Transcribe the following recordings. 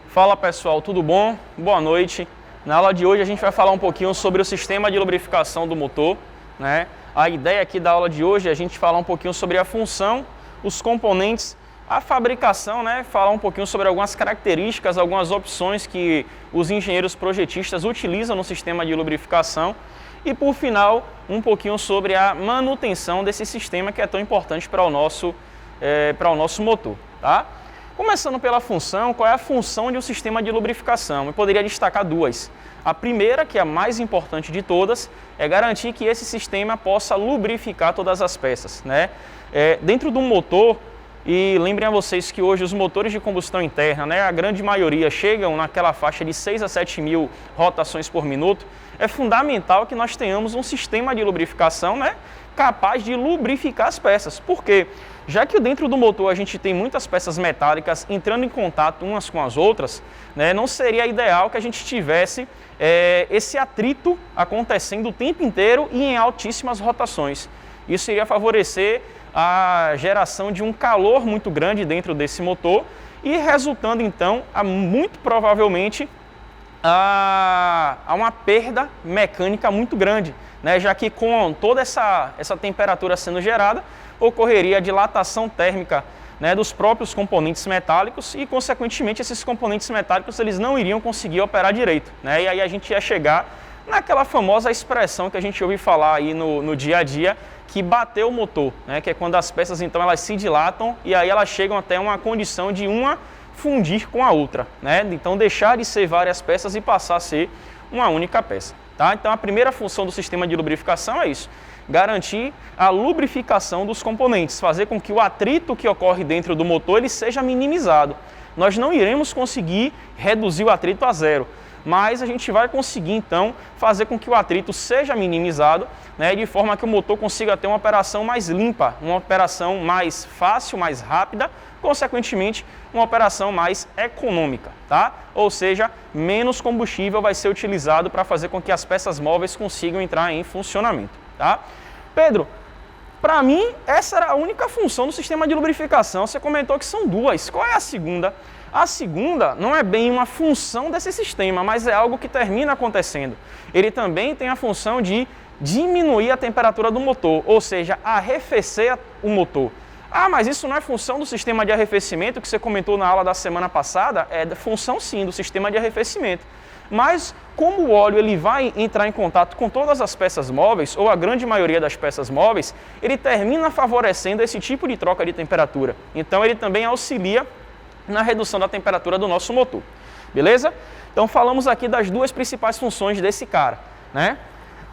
Fala pessoal, tudo bom? Boa noite. Na aula de hoje a gente vai falar um pouquinho sobre o sistema de lubrificação do motor, né? A ideia aqui da aula de hoje é a gente falar um pouquinho sobre a função, os componentes, a fabricação, né? Falar um pouquinho sobre algumas características, algumas opções que os engenheiros projetistas utilizam no sistema de lubrificação e, por final, um pouquinho sobre a manutenção desse sistema que é tão importante para o nosso motor, tá? Começando pela função, qual é a função de um sistema de lubrificação? Eu poderia destacar duas. A primeira, que é a mais importante de todas, é garantir que esse sistema possa lubrificar todas as peças, né? Dentro do motor, e lembrem a vocês que hoje os motores de combustão interna, né, a grande maioria chegam naquela faixa de 6 a 7 mil rotações por minuto, é fundamental que nós tenhamos um sistema de lubrificação, né, capaz de lubrificar as peças. Por quê? Já que dentro do motor a gente tem muitas peças metálicas entrando em contato umas com as outras, né, não seria ideal que a gente tivesse esse atrito acontecendo o tempo inteiro e em altíssimas rotações. Isso iria favorecer a geração de um calor muito grande dentro desse motor e resultando então, muito provavelmente, a uma perda mecânica muito grande, né? Já que com toda essa temperatura sendo gerada, ocorreria a dilatação térmica, né, dos próprios componentes metálicos e, consequentemente, esses componentes metálicos eles não iriam conseguir operar direito, né? E aí a gente ia chegar naquela famosa expressão que a gente ouve falar aí no dia a dia, que bateu o motor, né? Que é quando as peças então elas se dilatam e aí elas chegam até uma condição de uma fundir com a outra, né? Então deixar de ser várias peças e passar a ser uma única peça, tá? Então a primeira função do sistema de lubrificação é isso: garantir a lubrificação dos componentes, fazer com que o atrito que ocorre dentro do motor ele seja minimizado. Nós não iremos conseguir reduzir o atrito a zero, mas a gente vai conseguir então fazer com que o atrito seja minimizado, né, de forma que o motor consiga ter uma operação mais limpa, uma operação mais fácil, mais rápida, consequentemente uma operação mais econômica, tá? Ou seja, menos combustível vai ser utilizado para fazer com que as peças móveis consigam entrar em funcionamento, tá? Pedro, para mim essa era a única função do sistema de lubrificação. Você comentou que são duas. Qual é a segunda? A segunda não é bem uma função desse sistema, mas é algo que termina acontecendo. Ele também tem a função de diminuir a temperatura do motor, ou seja, arrefecer o motor. Ah, mas isso não é função do sistema de arrefecimento que você comentou na aula da semana passada? É função sim do sistema de arrefecimento. Mas como o óleo ele vai entrar em contato com todas as peças móveis, ou a grande maioria das peças móveis, ele termina favorecendo esse tipo de troca de temperatura. Então ele também auxilia na redução da temperatura do nosso motor, beleza? Então falamos aqui das duas principais funções desse cara, né?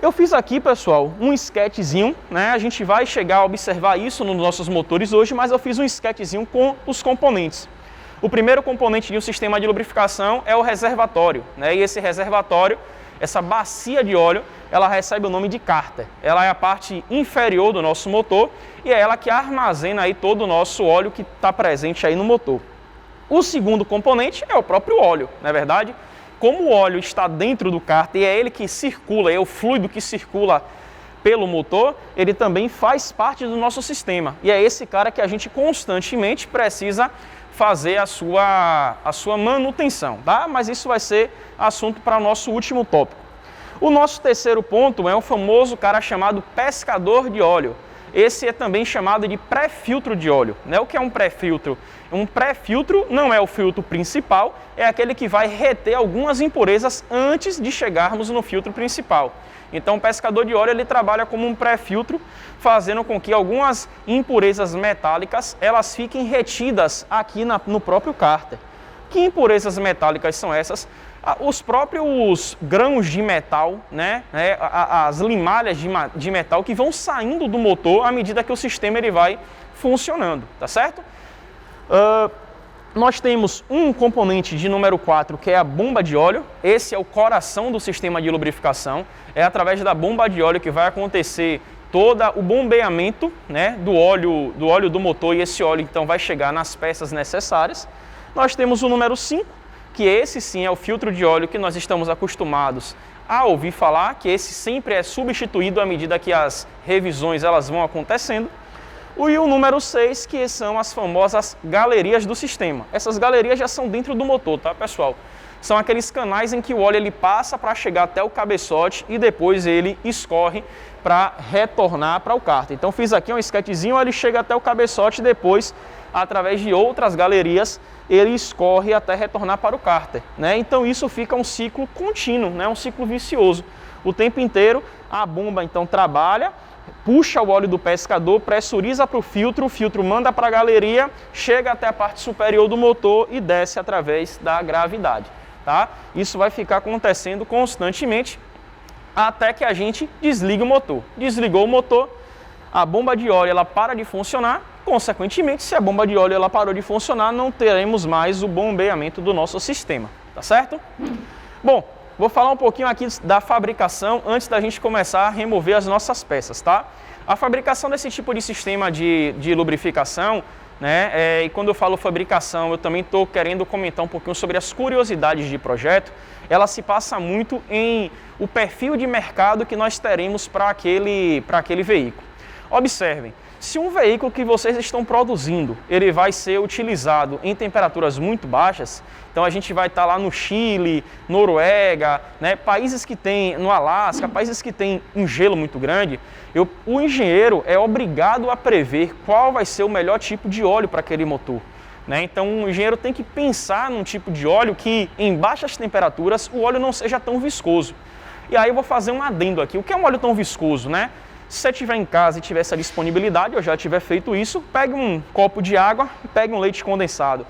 Eu fiz aqui, pessoal, um sketchzinho, né? A gente vai chegar a observar isso nos nossos motores hoje, mas eu fiz um sketchzinho com os componentes. O primeiro componente de um sistema de lubrificação é o reservatório, né? E esse reservatório, essa bacia de óleo, ela recebe o nome de cárter. Ela é a parte inferior do nosso motor e é ela que armazena aí todo o nosso óleo que está presente aí no motor. O segundo componente é o próprio óleo, não é verdade? Como o óleo está dentro do cárter e é ele que circula, é o fluido que circula pelo motor, ele também faz parte do nosso sistema. E é esse cara que a gente constantemente precisa fazer a sua manutenção, tá? Mas isso vai ser assunto para o nosso último tópico. O nosso terceiro ponto é o famoso cara chamado pescador de óleo. Esse é também chamado de pré-filtro de óleo, né? O que é um pré-filtro? Um pré-filtro não é o filtro principal, é aquele que vai reter algumas impurezas antes de chegarmos no filtro principal. Então o pescador de óleo ele trabalha como um pré-filtro, fazendo com que algumas impurezas metálicas elas fiquem retidas aqui no próprio cárter. Que impurezas metálicas são essas? Os próprios grãos de metal, né? As limalhas de metal que vão saindo do motor à medida que o sistema ele vai funcionando, tá certo? Nós temos um componente de número 4, que é a bomba de óleo. Esse é o coração do sistema de lubrificação. É através da bomba de óleo que vai acontecer todo o bombeamento, né, do óleo do motor, e esse óleo então vai chegar nas peças necessárias. Nós temos o número 5, que esse sim é o filtro de óleo que nós estamos acostumados a ouvir falar, que esse sempre é substituído à medida que as revisões elas vão acontecendo. E o número 6, que são as famosas galerias do sistema. Essas galerias já são dentro do motor, tá, pessoal? São aqueles canais em que o óleo ele passa para chegar até o cabeçote e depois ele escorre para retornar para o cárter. Então fiz aqui um esquetezinho, ele chega até o cabeçote e depois, através de outras galerias, ele escorre até retornar para o cárter, né? Então isso fica um ciclo contínuo, né? Um ciclo vicioso. O tempo inteiro a bomba então trabalha, puxa o óleo do pescador, pressuriza para o filtro manda para a galeria, chega até a parte superior do motor e desce através da gravidade, tá? Isso vai ficar acontecendo constantemente até que a gente desligue o motor. Desligou o motor, a bomba de óleo ela para de funcionar, consequentemente, se a bomba de óleo ela parou de funcionar, não teremos mais o bombeamento do nosso sistema, tá certo? Bom, vou falar um pouquinho aqui da fabricação antes da gente começar a remover as nossas peças, tá? A fabricação desse tipo de sistema de lubrificação, né? E quando eu falo fabricação, eu também estou querendo comentar um pouquinho sobre as curiosidades de projeto. Ela se passa muito em o perfil de mercado que nós teremos para aquele veículo. Observem, se um veículo que vocês estão produzindo, ele vai ser utilizado em temperaturas muito baixas, então a gente vai estar lá no Chile, Noruega, né, países que tem, no Alasca, países que tem um gelo muito grande, o engenheiro é obrigado a prever qual vai ser o melhor tipo de óleo para aquele motor, né? Então o engenheiro tem que pensar num tipo de óleo que em baixas temperaturas o óleo não seja tão viscoso. E aí eu vou fazer um adendo aqui, o que é um óleo tão viscoso, né? Se você estiver em casa e tiver essa disponibilidade, eu já tiver feito isso, pegue um copo de água e pegue um leite condensado.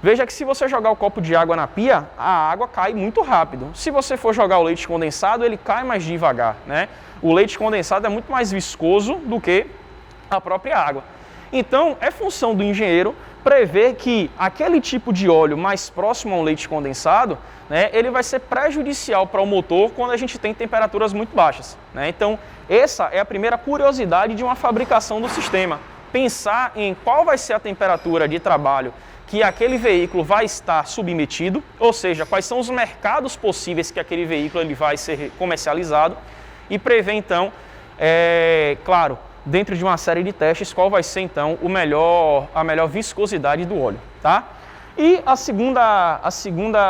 Veja que se você jogar o copo de água na pia, a água cai muito rápido. Se você for jogar o leite condensado, ele cai mais devagar, né? O leite condensado é muito mais viscoso do que a própria água. Então, é função do engenheiro prever que aquele tipo de óleo mais próximo a um leite condensado, né, ele vai ser prejudicial para o motor quando a gente tem temperaturas muito baixas, né? Então, essa é a primeira curiosidade de uma fabricação do sistema. Pensar em qual vai ser a temperatura de trabalho que aquele veículo vai estar submetido, ou seja, quais são os mercados possíveis que aquele veículo ele vai ser comercializado e prever então, claro, dentro de uma série de testes, qual vai ser então a melhor viscosidade do óleo, tá? E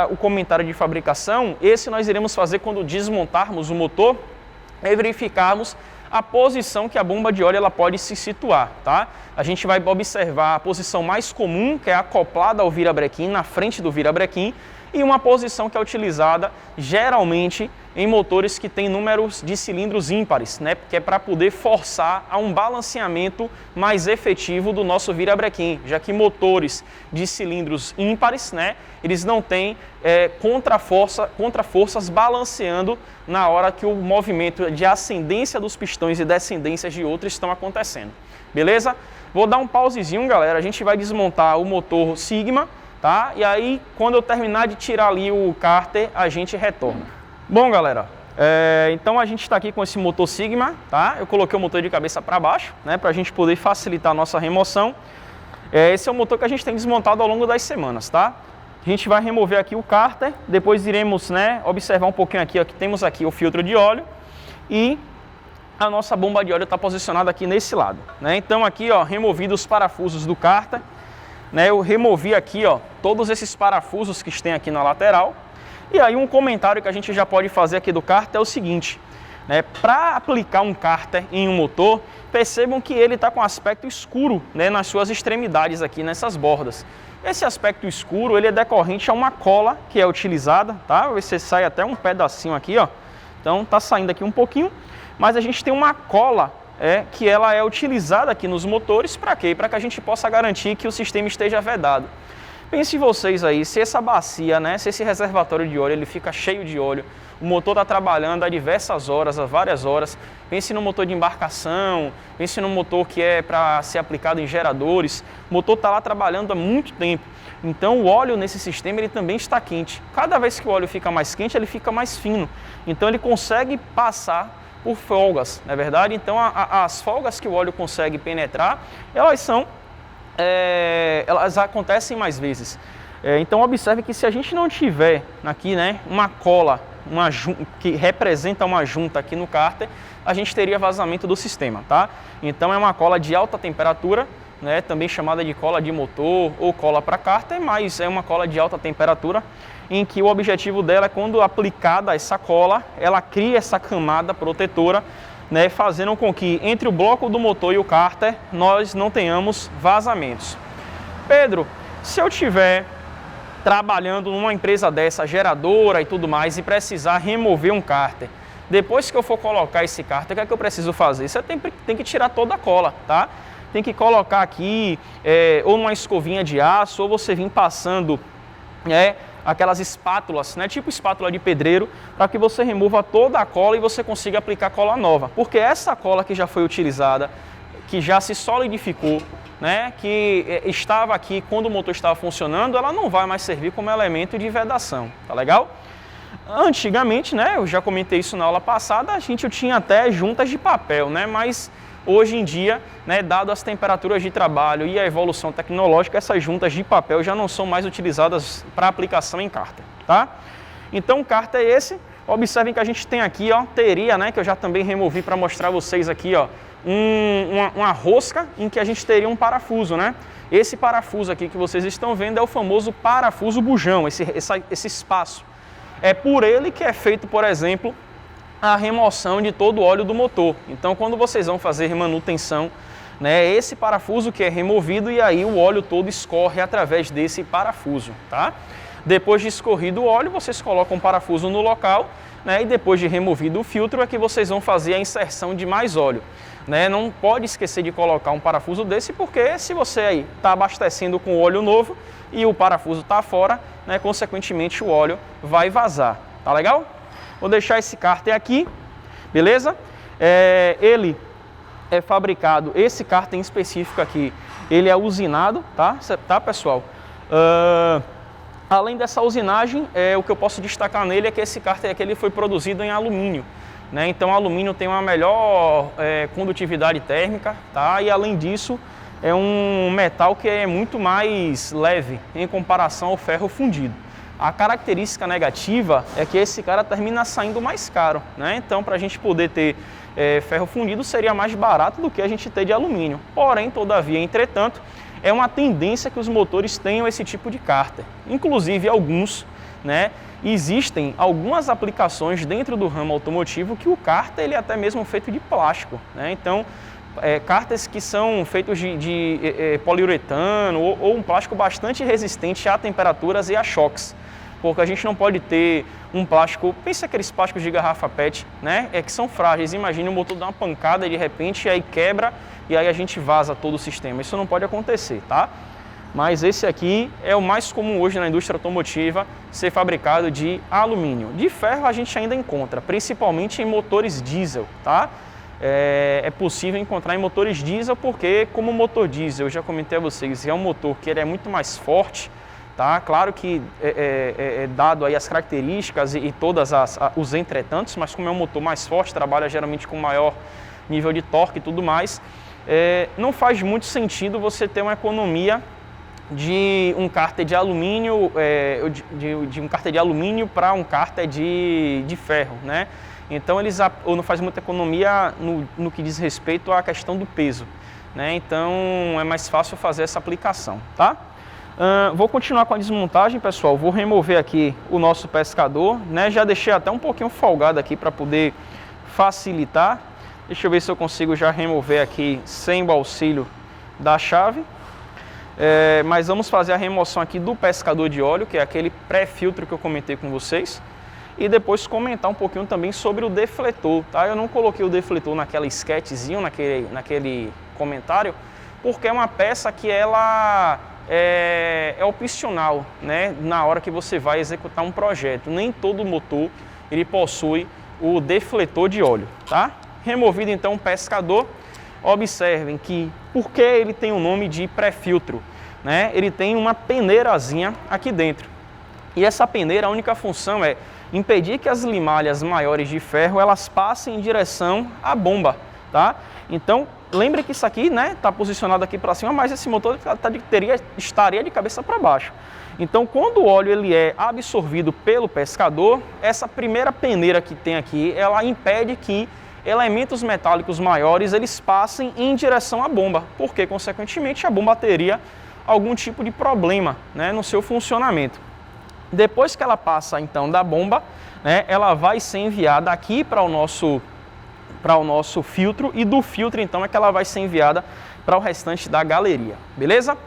o comentário de fabricação, esse nós iremos fazer quando desmontarmos o motor e verificarmos a posição que a bomba de óleo ela pode se situar, tá? A gente vai observar a posição mais comum, que é acoplada ao virabrequim, na frente do virabrequim, e uma posição que é utilizada geralmente em motores que têm números de cilindros ímpares, né? Que é para poder forçar a um balanceamento mais efetivo do nosso virabrequim, já que motores de cilindros ímpares, né? Eles não têm contraforças balanceando na hora que o movimento de ascendência dos pistões e descendências de outros estão acontecendo. Beleza? Vou dar um pausezinho, galera. A gente vai desmontar o motor Sigma, tá? E aí, quando eu terminar de tirar ali o cárter, a gente retorna. Bom, galera, então a gente está aqui com esse motor Sigma, tá? Eu coloquei o motor de cabeça para baixo, né? Para a gente poder facilitar a nossa remoção. Esse é o motor que a gente tem desmontado ao longo das semanas, tá? A gente vai remover aqui o cárter, depois iremos, né, observar um pouquinho aqui, ó, que temos aqui o filtro de óleo e a nossa bomba de óleo está posicionada aqui nesse lado, né? Então aqui, ó, removido os parafusos do cárter, né? Eu removi aqui, ó, todos esses parafusos que tem aqui na lateral. E aí um comentário que a gente já pode fazer aqui do cárter é o seguinte, né? Para aplicar um cárter em um motor, percebam que ele está com aspecto escuro, né, nas suas extremidades aqui, nessas bordas. Esse aspecto escuro ele é decorrente a uma cola que é utilizada, tá? Você sai até um pedacinho aqui, ó. Então tá saindo aqui um pouquinho, mas a gente tem uma cola que ela é utilizada aqui nos motores para quê? Para que a gente possa garantir que o sistema esteja vedado. Pense vocês aí, se essa bacia, né, se esse reservatório de óleo ele fica cheio de óleo, o motor está trabalhando há diversas horas, há várias horas, pense no motor de embarcação, pense no motor que é para ser aplicado em geradores, o motor está lá trabalhando há muito tempo, então o óleo nesse sistema ele também está quente. Cada vez que o óleo fica mais quente, ele fica mais fino, então ele consegue passar por folgas, não é verdade? Então as folgas que o óleo consegue penetrar, elas acontecem mais vezes. Então observe que se a gente não tiver aqui, né, uma cola que representa uma junta aqui no cárter, a gente teria vazamento do sistema, tá? Então é uma cola de alta temperatura, né, também chamada de cola de motor ou cola para cárter, mas é uma cola de alta temperatura em que o objetivo dela é, quando aplicada essa cola, ela cria essa camada protetora, né, fazendo com que entre o bloco do motor e o cárter nós não tenhamos vazamentos. Pedro, se eu tiver trabalhando numa empresa dessa, geradora e tudo mais, e precisar remover um cárter, depois que eu for colocar esse cárter, o que é que eu preciso fazer? Você tem que tirar toda a cola, tá? Tem que colocar aqui ou numa escovinha de aço, ou você vir passando aquelas espátulas, né, tipo espátula de pedreiro, para que você remova toda a cola e você consiga aplicar cola nova. Porque essa cola que já foi utilizada, que já se solidificou, né, que estava aqui quando o motor estava funcionando, ela não vai mais servir como elemento de vedação, tá legal? Antigamente, né, eu já comentei isso na aula passada, a gente tinha até juntas de papel, né, mas hoje em dia, né, dado as temperaturas de trabalho e a evolução tecnológica, essas juntas de papel já não são mais utilizadas para aplicação em cárter, tá? Então o cárter é esse. Observem que a gente tem aqui, ó, teria, né, que eu já também removi para mostrar a vocês aqui, ó, uma rosca em que a gente teria um parafuso, né? Esse parafuso aqui que vocês estão vendo é o famoso parafuso bujão, esse espaço. É por ele que é feito, por exemplo, a remoção de todo o óleo do motor. Então, quando vocês vão fazer manutenção, né, esse parafuso que é removido e aí o óleo todo escorre através desse parafuso, tá? Depois de escorrido o óleo, vocês colocam o parafuso no local, né, e depois de removido o filtro é que vocês vão fazer a inserção de mais óleo, né? Não pode esquecer de colocar um parafuso desse, porque se você aí está abastecendo com óleo novo e o parafuso está fora, né, consequentemente o óleo vai vazar, tá legal? Vou deixar esse cárter aqui, beleza? Ele é fabricado, esse cárter em específico aqui, ele é usinado, tá, pessoal? Além dessa usinagem, o que eu posso destacar nele é que esse cárter aqui ele foi produzido em alumínio, né? Então o alumínio tem uma melhor condutividade térmica, tá? E além disso, é um metal que é muito mais leve em comparação ao ferro fundido. A característica negativa é que esse cara termina saindo mais caro, né? Então, para a gente poder ter ferro fundido, seria mais barato do que a gente ter de alumínio. Porém, todavia, entretanto, é uma tendência que os motores tenham esse tipo de cárter. Inclusive, alguns, né? Existem algumas aplicações dentro do ramo automotivo que o cárter ele é até mesmo feito de plástico, né? Então, cárteres que são feitos de poliuretano ou um plástico bastante resistente a temperaturas e a choques. Porque a gente não pode ter um plástico, pensa aqueles plásticos de garrafa PET, né? Que são frágeis. Imagina o motor dar uma pancada de repente e aí quebra e aí a gente vaza todo o sistema. Isso não pode acontecer, tá? Mas esse aqui é o mais comum hoje na indústria automotiva, ser fabricado de alumínio. De ferro a gente ainda encontra, principalmente em motores diesel, tá? É possível encontrar em motores diesel porque, como o motor diesel, eu já comentei a vocês, é um motor que ele é muito mais forte, tá? Claro que dado aí as características e todas os entretantos, mas como é um motor mais forte, trabalha geralmente com maior nível de torque e tudo mais, não faz muito sentido você ter uma economia de um cárter de alumínio, de um cárter de alumínio para um cárter de ferro, né? Então eles não fazem muita economia no que diz respeito à questão do peso, né? Então é mais fácil fazer essa aplicação, tá? Vou continuar com a desmontagem, pessoal. Vou remover aqui o nosso pescador, né? Já deixei até um pouquinho folgado aqui para poder facilitar. Deixa eu ver se eu consigo já remover aqui sem o auxílio da chave. Mas vamos fazer a remoção aqui do pescador de óleo, que é aquele pré-filtro que eu comentei com vocês. E depois comentar um pouquinho também sobre o defletor, tá? Eu não coloquei o defletor naquela sketchzinho, naquele comentário, porque é uma peça que ela é opcional, né? Na hora que você vai executar um projeto. Nem todo motor ele possui o defletor de óleo, tá? Removido então o pescador, observem que por que ele tem o nome de pré-filtro, né? Ele tem uma peneirazinha aqui dentro. E essa peneira, a única função é impedir que as limalhas maiores de ferro elas passem em direção à bomba, tá? Então, lembre que isso aqui, né, está posicionado aqui para cima, mas esse motor estaria de cabeça para baixo. Então, quando o óleo ele é absorvido pelo pescador, essa primeira peneira que tem aqui, ela impede que elementos metálicos maiores eles passem em direção à bomba, porque, consequentemente, a bomba teria algum tipo de problema, né, no seu funcionamento. Depois que ela passa, então, da bomba, né, ela vai ser enviada aqui para o nosso filtro, e do filtro, então, é que ela vai ser enviada para o restante da galeria, beleza?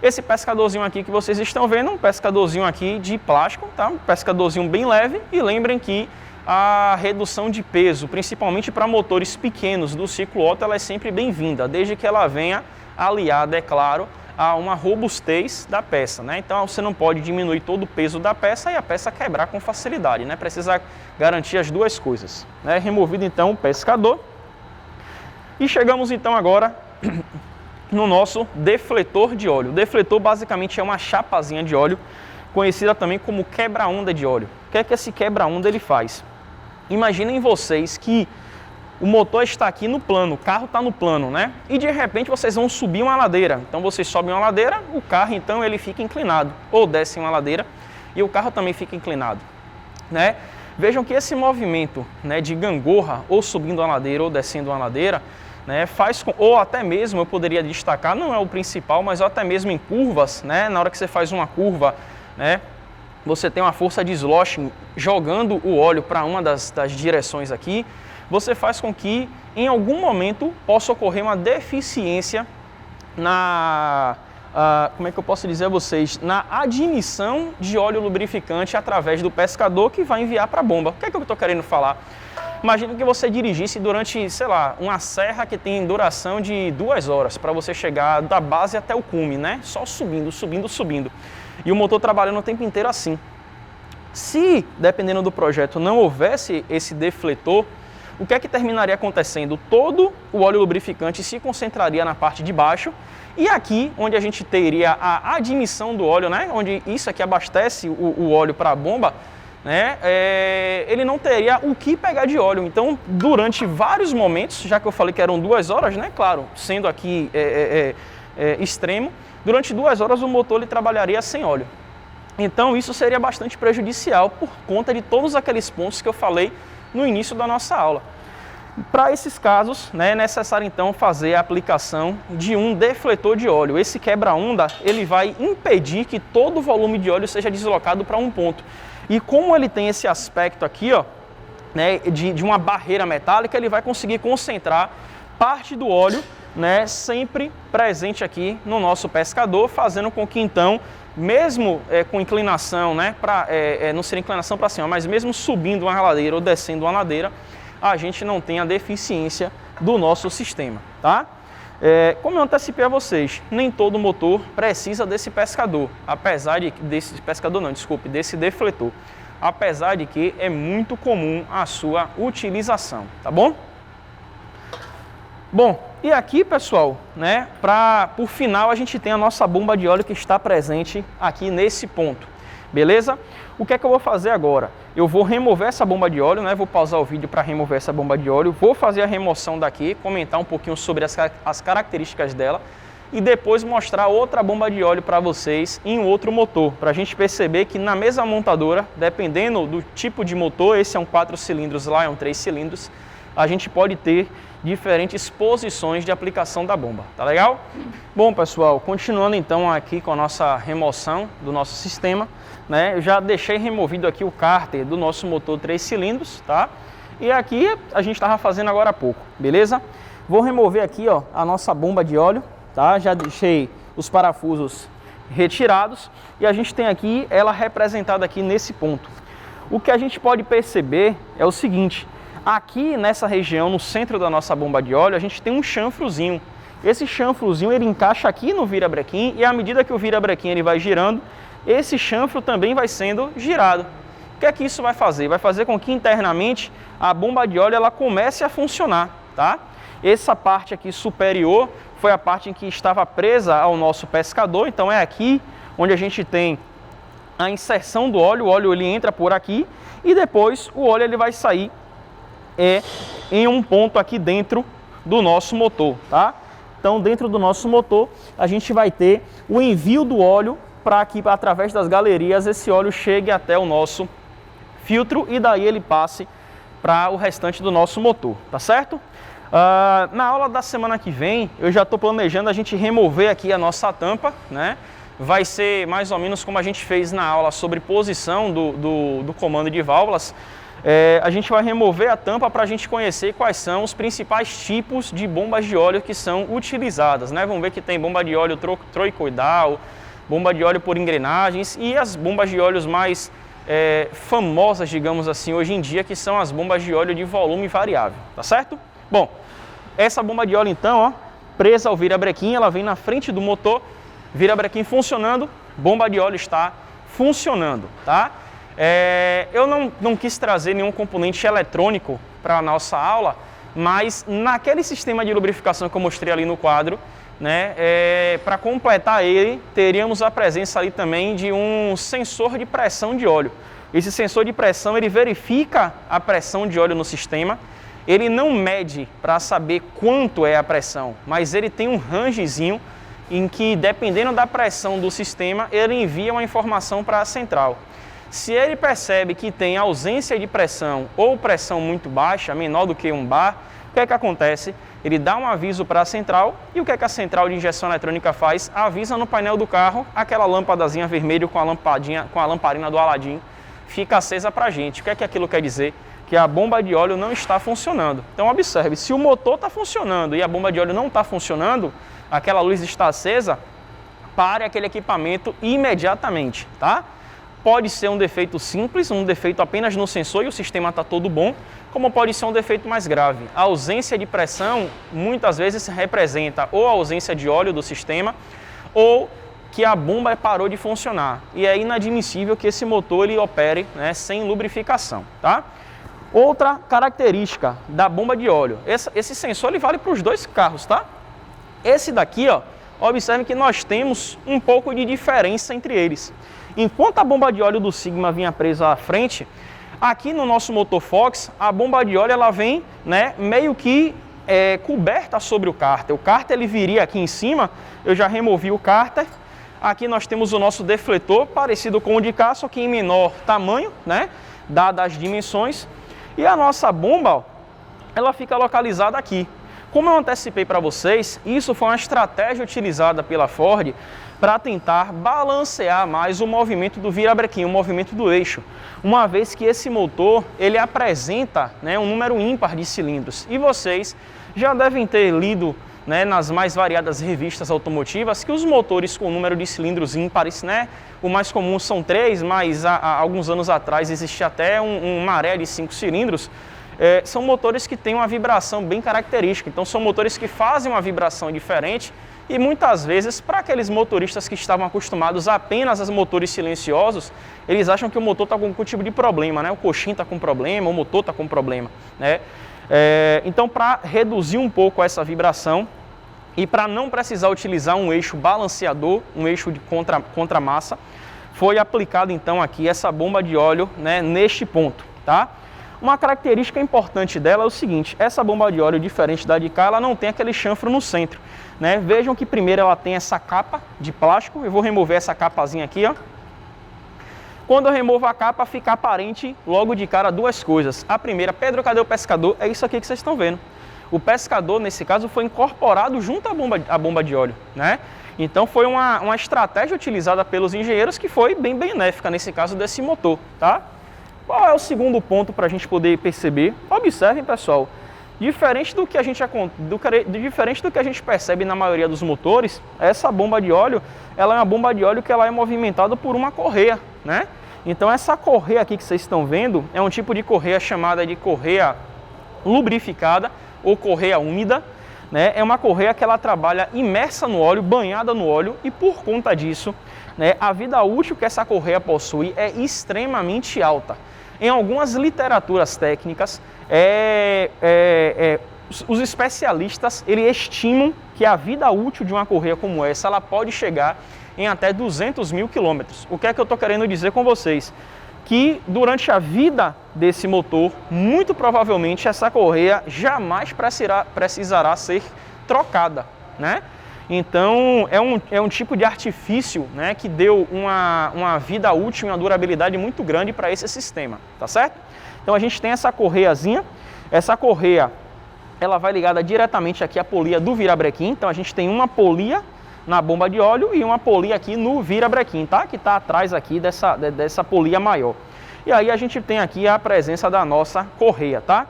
Esse pescadorzinho aqui que vocês estão vendo, um pescadorzinho aqui de plástico, tá? Um pescadorzinho bem leve, e lembrem que a redução de peso, principalmente para motores pequenos do ciclo Otto, ela é sempre bem-vinda, desde que ela venha aliada, é claro, a uma robustez da peça, né? Então você não pode diminuir todo o peso da peça e a peça quebrar com facilidade, né? Precisa garantir as duas coisas, né? Removido então o pescador. E chegamos então agora no nosso defletor de óleo. O defletor basicamente é uma chapazinha de óleo, conhecida também como quebra-onda de óleo. O que é que esse quebra-onda ele faz? Imaginem vocês que o motor está aqui no plano, o carro está no plano, né? E de repente vocês vão subir uma ladeira. Então vocês sobem uma ladeira, o carro então ele fica inclinado. Ou descem uma ladeira e o carro também fica inclinado, né? Vejam que esse movimento, né, de gangorra, ou subindo uma ladeira ou descendo uma ladeira, né, faz com, ou até mesmo eu poderia destacar, não é o principal, mas até mesmo em curvas, né, na hora que você faz uma curva, né, você tem uma força de sloshing jogando o óleo para uma das direções aqui, você faz com que em algum momento possa ocorrer uma deficiência na, como é que eu posso dizer a vocês, na admissão de óleo lubrificante através do pescador que vai enviar para a bomba. O que é que eu estou querendo falar? Imagina que você dirigisse durante, sei lá, uma serra que tem duração de 2 horas para você chegar da base até o cume, né? Só subindo, subindo, subindo. E o motor trabalhando o tempo inteiro assim. Se, dependendo do projeto, não houvesse esse defletor, o que é que terminaria acontecendo? Todo o óleo lubrificante se concentraria na parte de baixo e aqui, onde a gente teria a admissão do óleo, né? Onde isso aqui abastece o óleo para a bomba, né? Ele não teria o que pegar de óleo. Então, durante vários momentos, já que eu falei que eram 2 horas, né? Claro, sendo aqui extremo, durante 2 horas o motor ele trabalharia sem óleo. Então, isso seria bastante prejudicial por conta de todos aqueles pontos que eu falei no início da nossa aula. Para esses casos, né, é necessário então fazer a aplicação de um defletor de óleo. Esse quebra-onda ele vai impedir que todo o volume de óleo seja deslocado para um ponto. E como ele tem esse aspecto aqui, ó, né, de uma barreira metálica, ele vai conseguir concentrar parte do óleo, né, sempre presente aqui no nosso pescador, fazendo com que então, mesmo com inclinação, né, não seria inclinação para cima, mas mesmo subindo uma ladeira ou descendo uma ladeira, a gente não tenha deficiência do nosso sistema, tá? Como eu antecipei a vocês, nem todo motor precisa desse pescador, desse defletor, apesar de que é muito comum a sua utilização, tá bom? Bom, e aqui, pessoal, né, por final a gente tem a nossa bomba de óleo que está presente aqui nesse ponto, beleza? O que é que eu vou fazer agora? Eu vou remover essa bomba de óleo, né? Vou pausar o vídeo para remover essa bomba de óleo, vou fazer a remoção daqui, comentar um pouquinho sobre as características dela e depois mostrar outra bomba de óleo para vocês em outro motor, para a gente perceber que na mesma montadora, dependendo do tipo de motor, esse é um 4 cilindros, lá é um 3 cilindros, a gente pode ter diferentes posições de aplicação da bomba, tá legal? Bom, pessoal, continuando então aqui com a nossa remoção do nosso sistema, né? Eu já deixei removido aqui o cárter do nosso motor 3 cilindros, tá? E aqui a gente estava fazendo agora há pouco, beleza? Vou remover aqui, ó, a nossa bomba de óleo, tá? Já deixei os parafusos retirados e a gente tem aqui ela representada aqui nesse ponto. O que a gente pode perceber é o seguinte: aqui nessa região, no centro da nossa bomba de óleo, a gente tem um chanfrozinho. Esse chanfrozinho ele encaixa aqui no virabrequim e à medida que o virabrequim ele vai girando, esse chanfro também vai sendo girado. O que é que isso vai fazer? Vai fazer com que internamente a bomba de óleo ela comece a funcionar, tá? Essa parte aqui superior foi a parte em que estava presa ao nosso pescador, então é aqui onde a gente tem a inserção do óleo, o óleo ele entra por aqui e depois o óleo ele vai sair em um ponto aqui dentro do nosso motor, tá? Então, dentro do nosso motor, a gente vai ter o envio do óleo para que, através das galerias, esse óleo chegue até o nosso filtro e daí ele passe para o restante do nosso motor, tá certo? Na aula da semana que vem, eu já estou planejando a gente remover aqui a nossa tampa, né? Vai ser mais ou menos como a gente fez na aula sobre posição do comando de válvulas. A gente vai remover a tampa para a gente conhecer quais são os principais tipos de bombas de óleo que são utilizadas, né? Vamos ver que tem bomba de óleo troicoidal, bomba de óleo por engrenagens e as bombas de óleos mais famosas, digamos assim, hoje em dia, que são as bombas de óleo de volume variável, tá certo? Bom, essa bomba de óleo então, ó, presa ao virabrequim, ela vem na frente do motor, virabrequim funcionando, bomba de óleo está funcionando, tá? Eu não quis trazer nenhum componente eletrônico para a nossa aula, mas naquele sistema de lubrificação que eu mostrei ali no quadro, né, para completar ele, teríamos a presença ali também de um sensor de pressão de óleo. Esse sensor de pressão, ele verifica a pressão de óleo no sistema. Ele não mede para saber quanto é a pressão, mas ele tem um rangezinho em que, dependendo da pressão do sistema, ele envia uma informação para a central. Se ele percebe que tem ausência de pressão ou pressão muito baixa, menor do que 1 bar, o que é que acontece? Ele dá um aviso para a central e o que é que a central de injeção eletrônica faz? Avisa no painel do carro, aquela lâmpadazinha vermelha com a lamparina do Aladim fica acesa para a gente. O que é que aquilo quer dizer? Que a bomba de óleo não está funcionando. Então observe, se o motor está funcionando e a bomba de óleo não está funcionando, aquela luz está acesa, pare aquele equipamento imediatamente, tá? Pode ser um defeito simples, um defeito apenas no sensor e o sistema está todo bom, como pode ser um defeito mais grave. A ausência de pressão muitas vezes representa ou a ausência de óleo do sistema ou que a bomba parou de funcionar. E é inadmissível que esse motor ele opere, né, sem lubrificação, tá? Outra característica da bomba de óleo, esse sensor ele vale para os dois carros, tá? Esse daqui, ó, observe que nós temos um pouco de diferença entre eles. Enquanto a bomba de óleo do Sigma vinha presa à frente, aqui no nosso motor Fox, a bomba de óleo ela vem, né, meio que coberta sobre o cárter. O cárter ele viria aqui em cima, eu já removi o cárter. Aqui nós temos o nosso defletor, parecido com o de cá, só que em menor tamanho, né, dadas as dimensões. E a nossa bomba, ó, ela fica localizada aqui. Como eu antecipei para vocês, isso foi uma estratégia utilizada pela Ford para tentar balancear mais o movimento do virabrequim, o movimento do eixo, uma vez que esse motor ele apresenta, né, um número ímpar de cilindros. E vocês já devem ter lido, né, nas mais variadas revistas automotivas que os motores com número de cilindros ímpares, né, o mais comum são 3, mas há alguns anos atrás existia até um maré de 5 cilindros. São motores que têm uma vibração bem característica, então são motores que fazem uma vibração diferente e muitas vezes, para aqueles motoristas que estavam acostumados apenas a motores silenciosos, eles acham que o motor está com algum tipo de problema, né? O coxim está com problema, o motor está com problema, né? Então, para reduzir um pouco essa vibração e para não precisar utilizar um eixo balanceador, um eixo de contramassa, foi aplicado então aqui essa bomba de óleo, né, neste ponto, tá? Uma característica importante dela é o seguinte, essa bomba de óleo, diferente da de cá, ela não tem aquele chanfro no centro, né? Vejam que primeiro ela tem essa capa de plástico, eu vou remover essa capazinha aqui, ó. Quando eu removo a capa, fica aparente logo de cara duas coisas. A primeira, Pedro, cadê o pescador? É isso aqui que vocês estão vendo. O pescador, nesse caso, foi incorporado junto à bomba de óleo, né? Então foi uma estratégia utilizada pelos engenheiros que foi bem benéfica nesse caso desse motor, tá? Qual é o segundo ponto para a gente poder perceber? Observem, pessoal, diferente do que a gente percebe na maioria dos motores, essa bomba de óleo, ela é uma bomba de óleo que ela é movimentada por uma correia, né? Então essa correia aqui que vocês estão vendo é um tipo de correia chamada de correia lubrificada ou correia úmida, né? É uma correia que ela trabalha imersa no óleo, banhada no óleo, e por conta disso, né, a vida útil que essa correia possui é extremamente alta. Em algumas literaturas técnicas, os especialistas eles estimam que a vida útil de uma correia como essa ela pode chegar em até 200 mil quilômetros. O que é que eu estou querendo dizer com vocês? que durante a vida desse motor, muito provavelmente essa correia jamais precisará ser trocada, né? Então é um tipo de artifício, né, que deu uma vida útil e uma durabilidade muito grande para esse sistema, tá certo? Então a gente tem essa correiazinha, essa correia ela vai ligada diretamente aqui à polia do virabrequim, então a gente tem uma polia na bomba de óleo e uma polia aqui no virabrequim, tá? Que está atrás aqui dessa polia maior. E aí a gente tem aqui a presença da nossa correia, tá?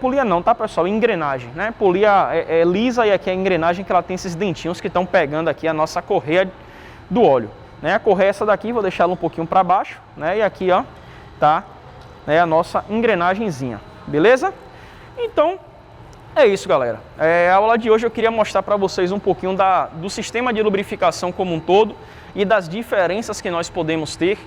Polia não, tá, pessoal? Engrenagem, né? Polia é lisa e aqui é a engrenagem que ela tem esses dentinhos que estão pegando aqui a nossa correia do óleo, né? A correia essa daqui, vou deixar ela um pouquinho para baixo, né? E aqui, ó, tá, né, a nossa engrenagemzinha, beleza? Então, é isso, galera. A aula de hoje eu queria mostrar para vocês um pouquinho do sistema de lubrificação como um todo e das diferenças que nós podemos ter.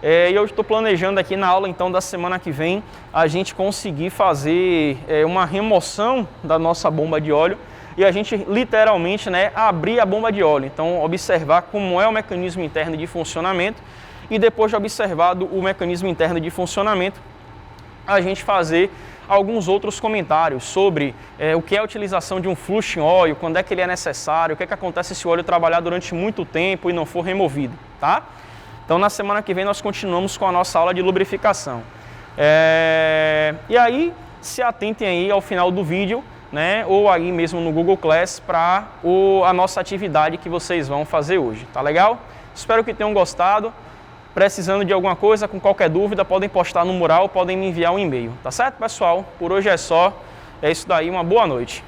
E eu estou planejando aqui na aula então da semana que vem a gente conseguir fazer uma remoção da nossa bomba de óleo e a gente literalmente, né, abrir a bomba de óleo. Então observar como é o mecanismo interno de funcionamento e depois de observado o mecanismo interno de funcionamento, a gente fazer alguns outros comentários sobre o que é a utilização de um flushing oil, quando é que ele é necessário, o que é que acontece se o óleo trabalhar durante muito tempo e não for removido, tá? Então, na semana que vem, nós continuamos com a nossa aula de lubrificação. E aí, se atentem aí ao final do vídeo, né, ou aí mesmo no Google Class, para a nossa atividade que vocês vão fazer hoje, tá legal? Espero que tenham gostado. Precisando de alguma coisa, com qualquer dúvida, podem postar no mural, podem me enviar um e-mail, tá certo, pessoal? Por hoje é só. É isso daí, uma boa noite.